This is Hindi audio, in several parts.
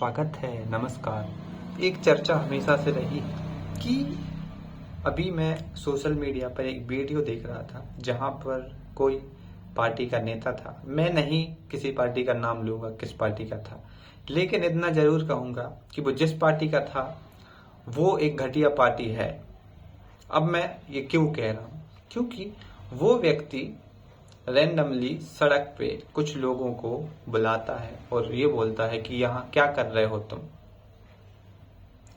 स्वागत है। नमस्कार। एक चर्चा हमेशा से रही कि अभी मैं सोशल मीडिया पर एक वीडियो देख रहा था जहां पर कोई पार्टी का नेता था। मैं नहीं किसी पार्टी का नाम लूंगा किस पार्टी का था, लेकिन इतना जरूर कहूंगा कि वो जिस पार्टी का था वो एक घटिया पार्टी है। अब मैं ये क्यों कह रहा हूं? क्योंकि वो व्यक्ति रैंडमली सड़क पे कुछ लोगों को बुलाता है और ये बोलता है कि यहाँ क्या कर रहे हो तुम?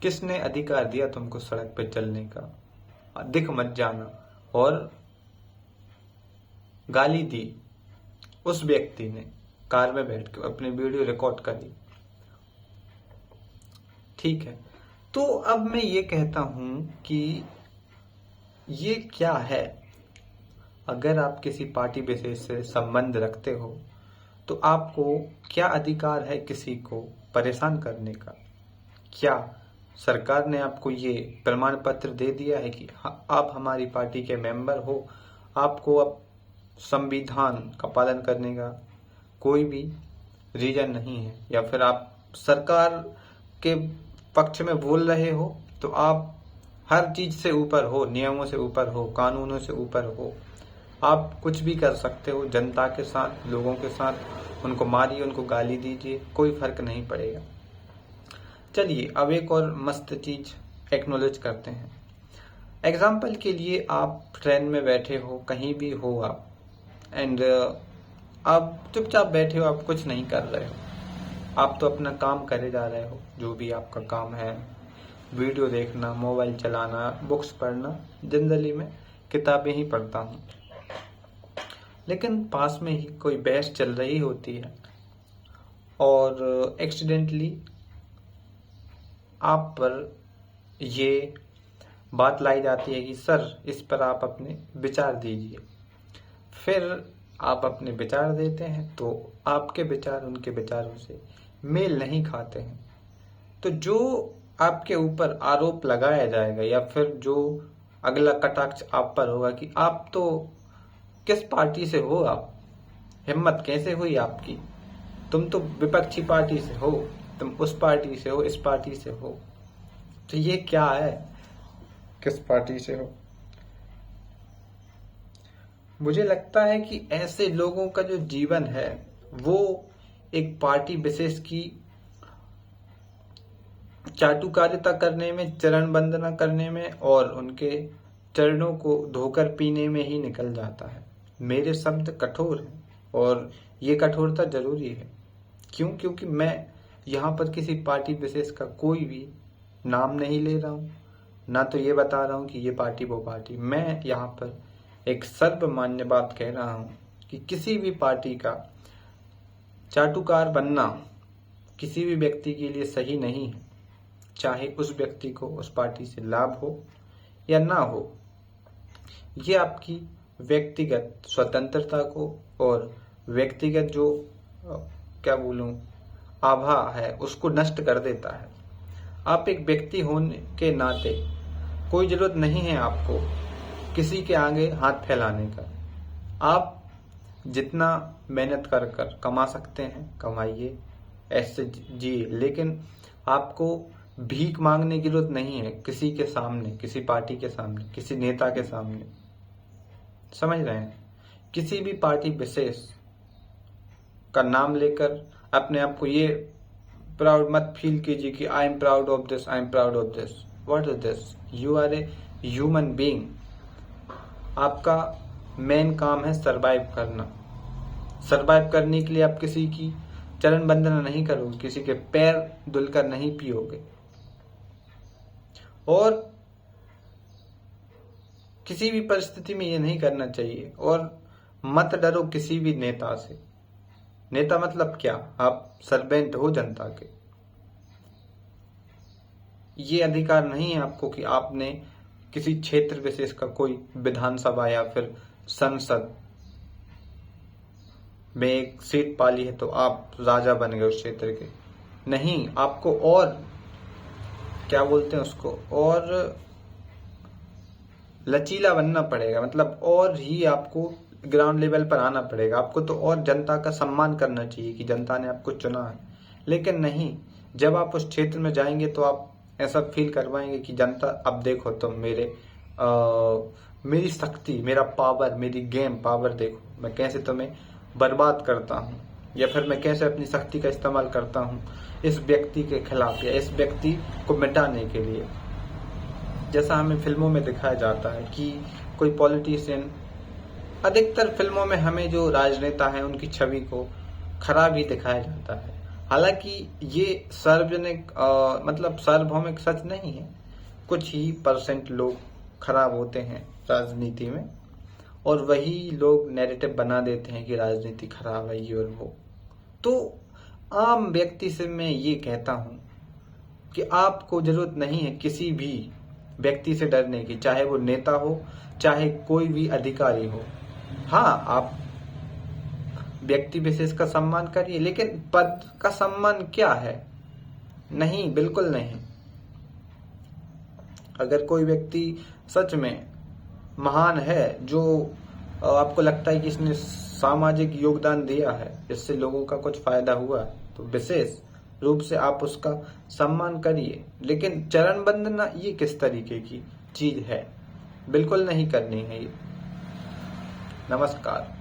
किसने अधिकार दिया तुमको सड़क पे चलने का? दिख मत जाना। और गाली दी उस व्यक्ति ने, कार में बैठ के अपनी वीडियो रिकॉर्ड करी। ठीक है, तो अब मैं ये कहता हूं कि ये क्या है? अगर आप किसी पार्टी विशेष से संबंध रखते हो तो आपको क्या अधिकार है किसी को परेशान करने का? क्या सरकार ने आपको ये प्रमाण पत्र दे दिया है कि आप हमारी पार्टी के मेंबर हो, आपको अब संविधान का पालन करने का कोई भी रीजन नहीं है? या फिर आप सरकार के पक्ष में बोल रहे हो तो आप हर चीज से ऊपर हो, नियमों से ऊपर हो, कानूनों से ऊपर हो, आप कुछ भी कर सकते हो जनता के साथ, लोगों के साथ। उनको मारिए, उनको गाली दीजिए, कोई फर्क नहीं पड़ेगा। चलिए अब एक और मस्त चीज एक्नॉलेज करते हैं। एग्जाम्पल के लिए आप ट्रेन में बैठे हो, कहीं भी हो आप, एंड आप चुपचाप बैठे हो, आप कुछ नहीं कर रहे हो, आप तो अपना काम करे जा रहे हो, जो भी आपका काम है, वीडियो देखना, मोबाइल चलाना, बुक्स पढ़ना। जनरली मैं किताबें ही पढ़ता हूँ, लेकिन पास में ही कोई बहस चल रही होती है और एक्सीडेंटली आप पर ये बात लाई जाती है कि सर इस पर आप अपने विचार दीजिए। फिर आप अपने विचार देते हैं तो आपके विचार उनके विचारों से मेल नहीं खाते हैं। तो जो आपके ऊपर आरोप लगाया जाएगा या फिर जो अगला कटाक्ष आप पर होगा कि आप तो किस पार्टी से हो, आप हिम्मत कैसे हुई आपकी, तुम तो विपक्षी पार्टी से हो, तुम उस पार्टी से हो, इस पार्टी से हो। तो ये क्या है, किस पार्टी से हो? मुझे लगता है कि ऐसे लोगों का जो जीवन है वो एक पार्टी विशेष की चाटुकारिता करने में, चरण वंदना करने में और उनके चरणों को धोकर पीने में ही निकल जाता है। मेरे शब्द कठोर हैं और ये कठोरता जरूरी है। क्यों? क्योंकि मैं यहाँ पर किसी पार्टी विशेष का कोई भी नाम नहीं ले रहा हूँ, ना तो ये बता रहा हूँ कि ये पार्टी वो पार्टी। मैं यहाँ पर एक सर्वमान्य बात कह रहा हूँ कि किसी भी पार्टी का चाटुकार बनना किसी भी व्यक्ति के लिए सही नहीं है, चाहे उस व्यक्ति को उस पार्टी से लाभ हो या ना हो। ये आपकी व्यक्तिगत स्वतंत्रता को और व्यक्तिगत जो क्या बोलूं आभा है उसको नष्ट कर देता है। आप एक व्यक्ति होने के नाते कोई जरूरत नहीं है आपको किसी के आगे हाथ फैलाने का। आप जितना मेहनत कर कर कमा सकते हैं कमाइए, ऐसे जिए, लेकिन आपको भीख मांगने की जरूरत नहीं है किसी के सामने, किसी पार्टी के सामने, किसी नेता के सामने। समझ रहे हैं? किसी भी पार्टी विशेष का नाम लेकर अपने आप को ये प्राउड मत फील कीजिए कि I am proud of this, I am proud of this. What is this? You are a human being. आपका मेन काम है सरवाइव करना। सरवाइव करने के लिए आप किसी की चरण वंदना नहीं करोगे, किसी के पैर धुलकर नहीं पियोगे और किसी भी परिस्थिति में ये नहीं करना चाहिए। और मत डरो किसी भी नेता से। नेता मतलब क्या? आप सर्वेंट हो जनता के। ये अधिकार नहीं है आपको कि आपने किसी क्षेत्र विशेष का कोई विधानसभा या फिर संसद में एक सीट पाली है तो आप राजा बन गए उस क्षेत्र के। नहीं, आपको और क्या बोलते हैं उसको, और लचीला बनना पड़ेगा। मतलब और ही आपको ग्राउंड लेवल पर आना पड़ेगा। आपको तो और जनता का सम्मान करना चाहिए कि जनता ने आपको चुना है। लेकिन नहीं, जब आप उस क्षेत्र में जाएंगे तो आप ऐसा फील करवाएंगे कि जनता अब देखो तुम मेरी शक्ति, मेरा पावर, मेरी गेम पावर देखो, मैं कैसे तुम्हें बर्बाद करता हूँ, या फिर मैं कैसे अपनी शक्ति का इस्तेमाल करता हूँ इस व्यक्ति के खिलाफ या इस व्यक्ति को मिटाने के लिए। जैसा हमें फिल्मों में दिखाया जाता है कि कोई पॉलिटिशियन, अधिकतर फिल्मों में हमें जो राजनेता हैं उनकी छवि को खराब ही दिखाया जाता है। हालांकि ये सार्वजनिक मतलब सार्वभौमिक सच नहीं है। कुछ ही % लोग खराब होते हैं राजनीति में, और वही लोग नैरेटिव बना देते हैं कि राजनीति खराब है ये और वो। तो आम व्यक्ति से मैं ये कहता हूँ कि आपको जरूरत नहीं है किसी भी व्यक्ति से डरने की, चाहे वो नेता हो, चाहे कोई भी अधिकारी हो। हाँ, आप व्यक्ति विशेष का सम्मान करिए, लेकिन पद का सम्मान क्या है? नहीं, बिल्कुल नहीं। अगर कोई व्यक्ति सच में महान है, जो आपको लगता है कि इसने सामाजिक योगदान दिया है, इससे लोगों का कुछ फायदा हुआ, तो विशेष रूप से आप उसका सम्मान करिए। लेकिन चरण वंदना ये किस तरीके की चीज है? बिल्कुल नहीं करनी है ये। नमस्कार।